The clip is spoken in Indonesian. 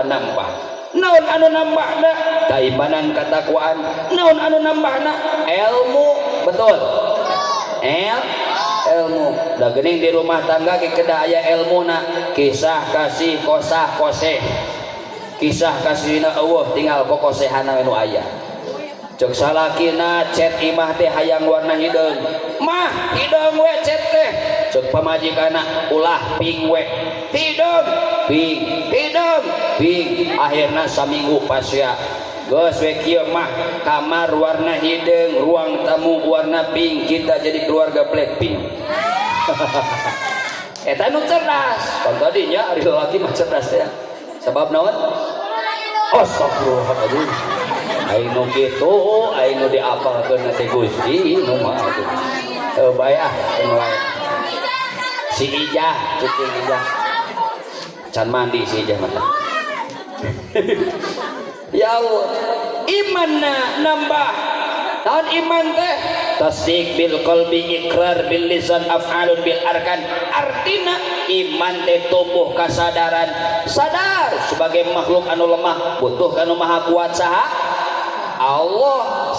nambah naon anu nambahna keimanan katakwaan naon anu nambahna ilmu betul ilmu da geuning di rumah tangga ke kedah aya ilmuna kisah kasih kosah koseh kisah kasihna eueuh tinggal kokosehana anu aya cek salakina cet imah teh hayang warna hideung mah hideung we cet teh cek pamajikana ulah ping we hideung ping akhirna saminggu pasya geus we kieu mah kamar warna hideung ruang tamu warna pink kita jadi keluarga Blackpink eta nu cerdas kan tadinya ari lalaki mah cerdas teh sabab naon astagfirullahaladzim aing nu kitu aing nu diapalkeun teh Gusti nu mah atuh bae si Ijah ceukeung Ijah can mandi si Ijah mah ya Allah imanna nambah tahun iman teh tasdik bil qalbi ikrar bil lisan af'alun bil arkan artina iman teh tumbuh kasadaran sadar sebagai makhluk anu lemah butuh kanu maha kuat saha Allah